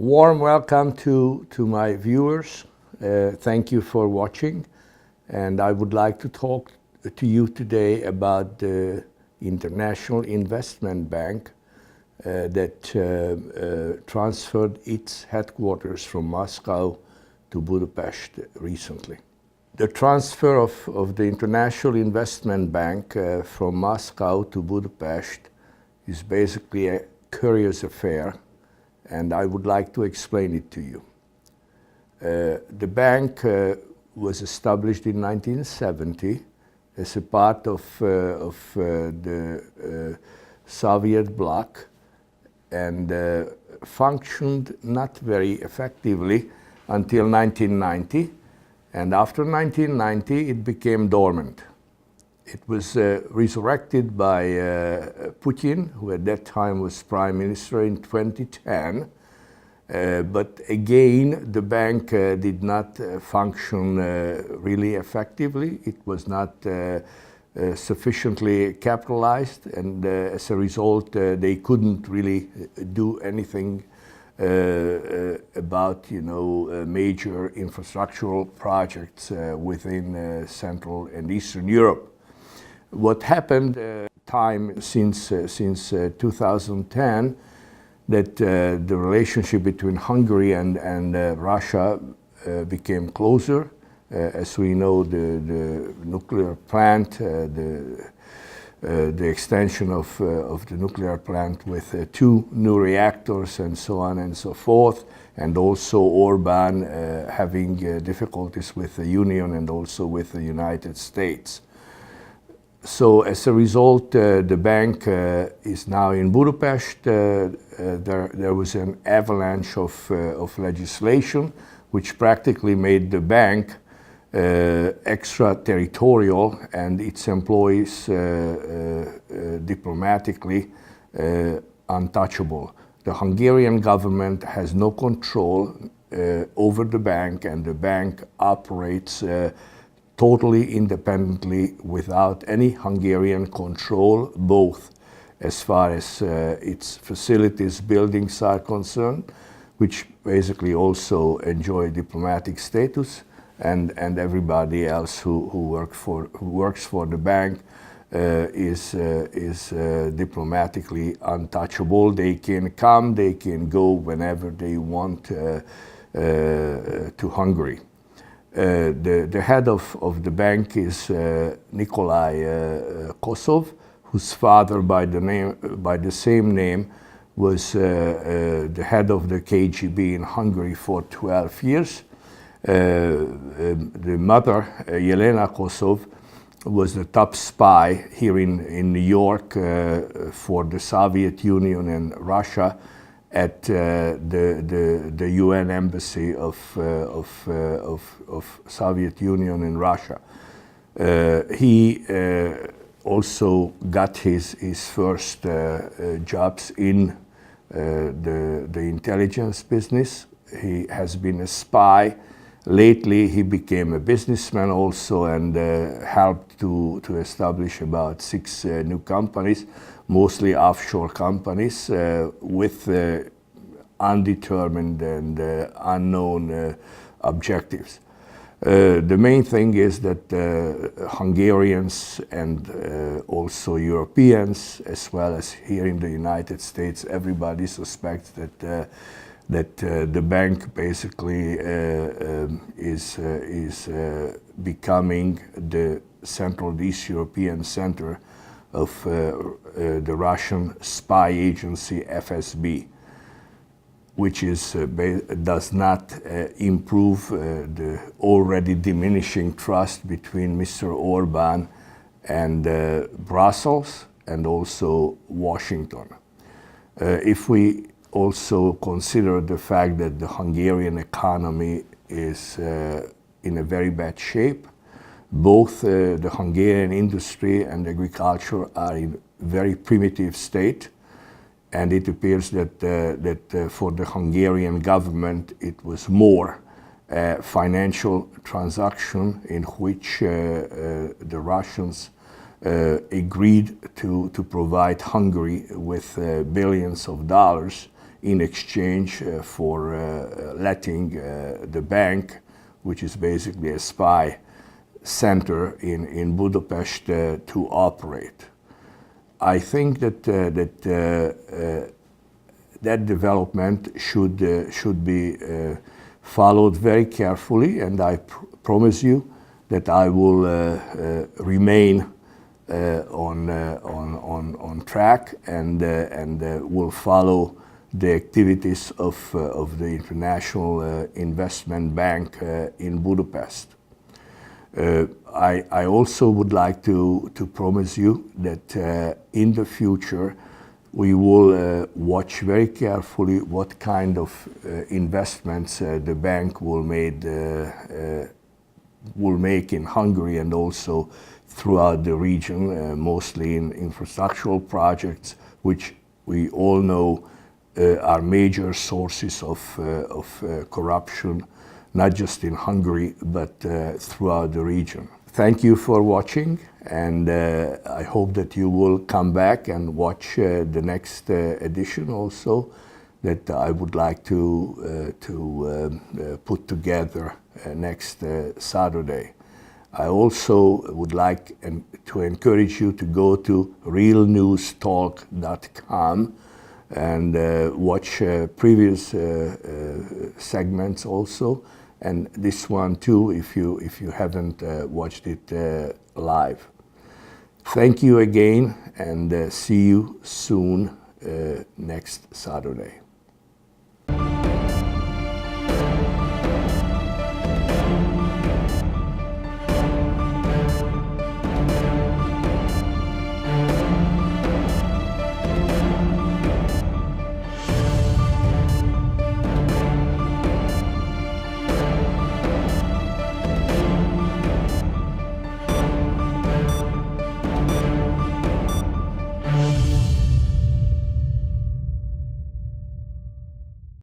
Warm welcome to my viewers. Thank you for watching. And I would like to talk to you today about the International Investment Bank that transferred its headquarters from Moscow to Budapest recently. The transfer of the International Investment Bank from Moscow to Budapest is basically a curious affair, and I would like to explain it to you. The bank was established in 1970 as a part of the Soviet bloc and functioned not very effectively until 1990. And after 1990, it became dormant. It was resurrected by Putin, who at that time was prime minister, in 2010. But again, the bank did not function really effectively. It was not sufficiently capitalized, and as a result, they couldn't really do anything about, major infrastructural projects within Central and Eastern Europe. What happened time since 2010, that the relationship between Hungary and Russia became closer. As we know, the nuclear plant, the extension of the nuclear plant with 2 new reactors and so on and so forth, and also Orban having difficulties with the Union and also with the United States. So as a result, the bank is now in Budapest. There was an avalanche of legislation which practically made the bank extraterritorial and its employees diplomatically untouchable. The Hungarian government has no control over the bank, and the bank operates totally independently without any Hungarian control, both as far as its facilities, buildings are concerned, which basically also enjoy diplomatic status, and everybody else who works for the bank is diplomatically untouchable. They can come, they can go whenever they want to Hungary. The head of the bank is Nikolai Kosov, whose father, by the same name, was the head of the KGB in Hungary for 12 years. The mother, Yelena Kosov, was the top spy here in New York for the Soviet Union and Russia at the UN embassy of Soviet Union in Russia. He also got his first jobs in the intelligence business. He has been a spy. Lately, he became a businessman also, and helped to establish about 6 new companies, mostly offshore companies, with undetermined and unknown objectives. The main thing is that Hungarians and also Europeans, as well as here in the United States, everybody suspects that the bank basically is becoming the Central and East European center of the Russian spy agency FSB, which does not improve the already diminishing trust between Mr. Orban and Brussels and also Washington. If we also consider the fact that the Hungarian economy is in a very bad shape, both the Hungarian industry and agriculture are in very primitive state, and it appears that for the Hungarian government it was more a financial transaction in which the Russians agreed to provide Hungary with billions of dollars in exchange for letting the bank, which is basically a spy center in Budapest, to operate. I think that that development should be followed very carefully, and I promise you that I will remain on track and will follow the activities of the International Investment Bank in Budapest. I also would like to promise you that in the future we will watch very carefully what kind of investments the bank will make in Hungary and also throughout the region, mostly in infrastructural projects, which we all know are major sources of corruption, not just in Hungary, but throughout the region. Thank you for watching, and I hope that you will come back and watch the next edition also that I would like to put together next Saturday. I also would like to encourage you to go to realnewstalk.com and watch previous segments also, and this one too if you haven't watched it live. Thank you again, and see you soon next Saturday.